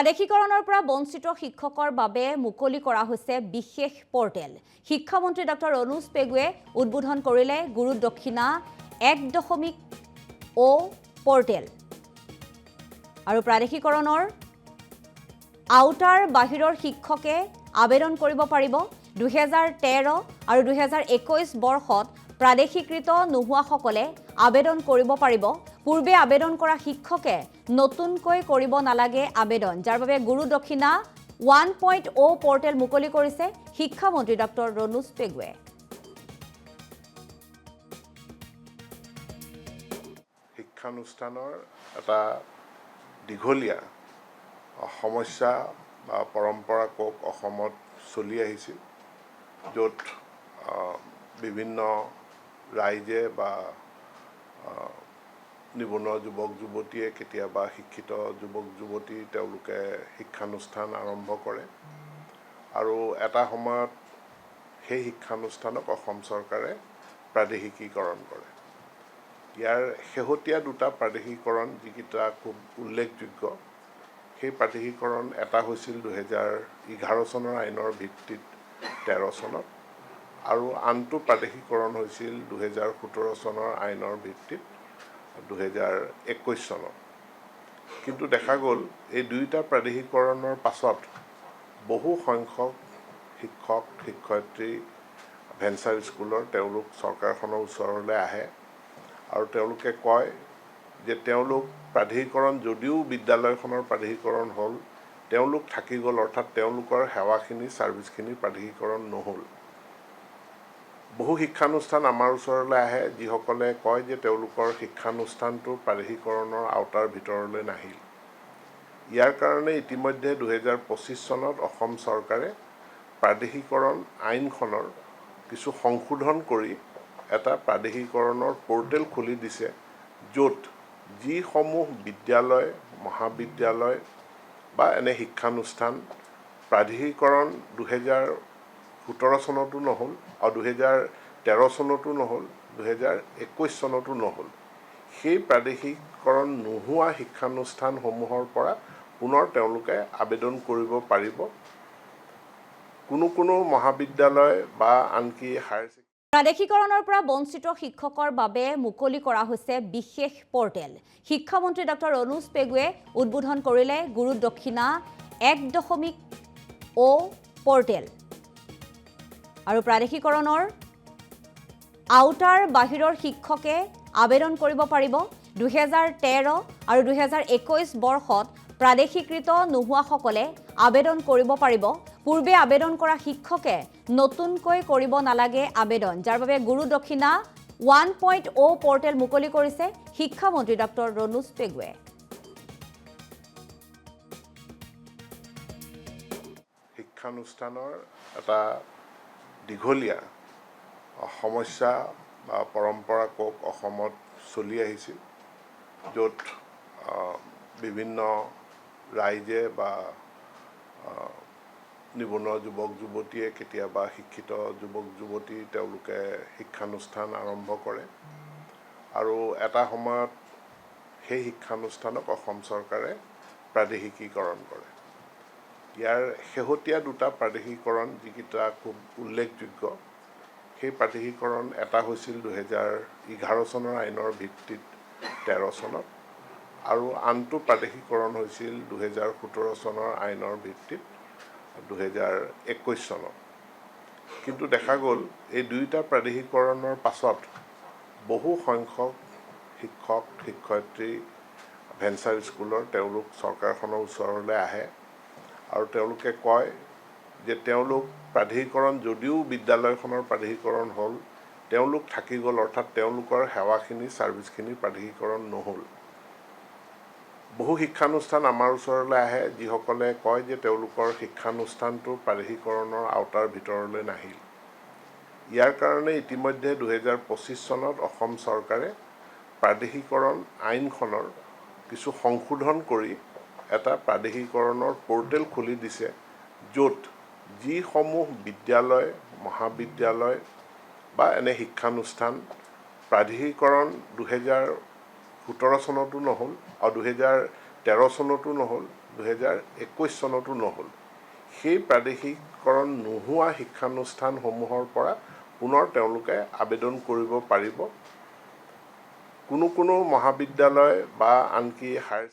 প্ৰাদেশিকৰণৰ পৰা বঞ্চিত শিক্ষকৰ বাবে মুকলি কৰা হৈছে বিশেষ পৰ্টেল। শিক্ষামন্ত্ৰী ডক্টৰ অনুজ পেগুৱে উদ্বোধন কৰিলে গুৰু দক্ষিণা 1.0 পৰ্টেল। আৰু প্ৰাদেশিকৰণৰ আউটাৰ বাহিৰৰ শিক্ষকে আবেদন কৰিব পাৰিব। 2013 আৰু 2021 বৰ্ষত প্ৰাদেশিকৃত নোহোৱাসকলে আবেদন কৰিব পাৰিব। পূৰ্বে আবেদন কৰা শিক্ষকে নতুনকৈ কৰিব নালাগে আবেদন, যাৰ বাবে গুৰু দক্ষিণা 1.0 পৰ্টেল মুকলি কৰিছে শিক্ষামন্ত্ৰী ডক্টৰ অনুজ পেগুৱে। শিক্ষানুষ্ঠানৰ এটা দীঘলীয়া সমস্যা বা পৰম্পৰা কোক অসমত চলি আহিছিল, য'ত বিভিন্ন ৰাইজে বা নিবনুৱা যুৱক যুৱতীয়ে কেতিয়াবা শিক্ষিত যুৱক যুৱতী তেওঁলোকে শিক্ষানুষ্ঠান আৰম্ভ কৰে আৰু এটা সময়ত সেই শিক্ষানুষ্ঠানক অসম চৰকাৰে প্ৰাদেশিকীকৰণ কৰে। ইয়াৰ শেহতীয়া দুটা প্ৰাদেশিকৰণ যিকেইটা খুব উল্লেখযোগ্য, সেই প্ৰাদেশিকৰণ এটা হৈছিল 2011 চনৰ আইনৰ ভিত্তিত 13 চনত আৰু আনটো প্ৰাদেশিকৰণ হৈছিল 2017 চনৰ আইনৰ ভিত্তিত 2021 চনত। কিন্তু দেখা গ'ল এই দুয়োটা প্ৰাদেশিকৰণৰ পাছত বহু সংখ্যক শিক্ষক শিক্ষয়িত্ৰী ভেঞ্চাৰ স্কুলৰ তেওঁলোক চৰকাৰখনৰ ওচৰলৈ আহে আৰু তেওঁলোকে কয় যে তেওঁলোক প্ৰাদেশিকৰণ যদিও বিদ্যালয়খনৰ প্ৰাদেশিকৰণ হ'ল, তেওঁলোক থাকি গ'ল, অৰ্থাৎ তেওঁলোকৰ সেৱাখিনি ছাৰ্ভিচখিনি প্ৰাদেশিকৰণ নহ'ল। বহু শিক্ষানুষ্ঠান আমাৰ ওচৰলৈ আহে যিসকলে কয় যে তেওঁলোকৰ শিক্ষানুষ্ঠানটো প্ৰাদেশিকৰণৰ আওতাৰ ভিতৰলৈ নাহিল। ইয়াৰ কাৰণে ইতিমধ্যে 2025 চনত অসম চৰকাৰে প্ৰাদেশিকৰণ আইনখনৰ কিছু সংশোধন কৰি এটা প্ৰাদেশিকৰণৰ পৰ্টেল খুলি দিছে, য'ত যিসমূহ বিদ্যালয় মহাবিদ্যালয় বা এনে শিক্ষানুষ্ঠান প্ৰাদেশিকৰণ 2017 চনতো নহ'ল আৰু 2013 চনতো নহ'ল, 2021 চনতো নহ'ল, সেই প্ৰাদেশিকৰণ নোহোৱা শিক্ষানুষ্ঠানসমূহৰ পৰা পুনৰ তেওঁলোকে আবেদন কৰিব পাৰিব। কোনো মহাবিদ্যালয় বা আনকি হায়াৰ প্ৰাদেশিকৰণৰ পৰা বঞ্চিত শিক্ষকৰ বাবে মুকলি কৰা হৈছে বিশেষ পৰ্টেল। শিক্ষামন্ত্ৰী ডক্টৰ অনুজ পেগুৱে উদ্বোধন কৰিলে গুৰু দক্ষিণা 1.0 পৰ্টেল। আৰু প্ৰাদেশিকৰণৰ আউটাৰ বাহিৰৰ শিক্ষকে আবেদন কৰিব পাৰিব। 2013 আৰু 2021 বৰ্ষত প্ৰাদেশিকৃত নোহোৱাসকলে আবেদন কৰিব পাৰিব। পূৰ্বে আবেদন কৰা শিক্ষকে নতুনকৈ কৰিব নালাগে আবেদন, যাৰ বাবে গুৰু দক্ষিণা 1.0 পৰ্টেল মুকলি কৰিছে শিক্ষামন্ত্ৰী ডক্টৰ অনুজ পেগুৱে। শিক্ষানুষ্ঠানৰ এটা দীঘলীয়া সমস্যা বা পৰম্পৰা কোক অসমত চলি আহিছিল, য'ত বিভিন্ন ৰাইজে বা নিবনুৱা যুৱক যুৱতীয়ে কেতিয়াবা শিক্ষিত যুৱক যুৱতী তেওঁলোকে শিক্ষানুষ্ঠান আৰম্ভ কৰে আৰু এটা সময়ত সেই শিক্ষানুষ্ঠানক অসম চৰকাৰে প্ৰাদেশিকীকৰণ কৰে। ইয়াৰ শেহতীয়া দুটা প্ৰাদেশিকৰণ যিকেইটা খুব উল্লেখযোগ্য, সেই প্ৰাদেশিকৰণ এটা হৈছিল 2011 চনৰ আইনৰ ভিত্তিত 13 চনত আৰু আনটো প্ৰাদেশিকৰণ হৈছিল 2017 চনৰ আইনৰ ভিত্তিত 2021 চনত। কিন্তু দেখা গ'ল এই দুয়োটা প্ৰাদেশিকৰণৰ পাছত বহু সংখ্যক শিক্ষক শিক্ষয়িত্ৰী ভেঞ্চাৰ স্কুলৰ তেওঁলোক চৰকাৰখনৰ ওচৰলৈ আহে আৰু তেওঁলোকে কয় যে তেওঁলোক প্ৰাদেশিকৰণ যদিও বিদ্যালয়খনৰ প্ৰাদেশিকৰণ হ'ল, তেওঁলোক থাকি গ'ল, অৰ্থাৎ তেওঁলোকৰ সেৱাখিনি ছাৰ্ভিচখিনি প্ৰাদেশিকৰণ নহ'ল। বহু শিক্ষানুষ্ঠান আমাৰ ওচৰলৈ আহে যিসকলে কয় যে তেওঁলোকৰ শিক্ষানুষ্ঠানটো প্ৰাদেশিকৰণৰ আওতাৰ ভিতৰলৈ নাহিল। ইয়াৰ কাৰণে ইতিমধ্যে 2025 চনত অসম চৰকাৰে প্ৰাদেশিকৰণ আইনখনৰ কিছু সংশোধন কৰি এটা প্ৰাদেশিকৰণৰ পৰ্টেল খুলি দিছে, য'ত যিসমূহ বিদ্যালয় মহাবিদ্যালয় বা এনে শিক্ষানুষ্ঠান প্ৰাদেশিকৰণ 2017 চনতো নহ'ল আৰু 2013 চনতো নহ'ল, 2021 চনতো নহ'ল। সেই প্ৰাদেশিকৰণ নোহোৱা শিক্ষানুষ্ঠানসমূহৰ পৰা পুনৰ তেওঁলোকে আবেদন কৰিব পাৰিব। কোনো মহাবিদ্যালয় বা আনকি হায়াৰ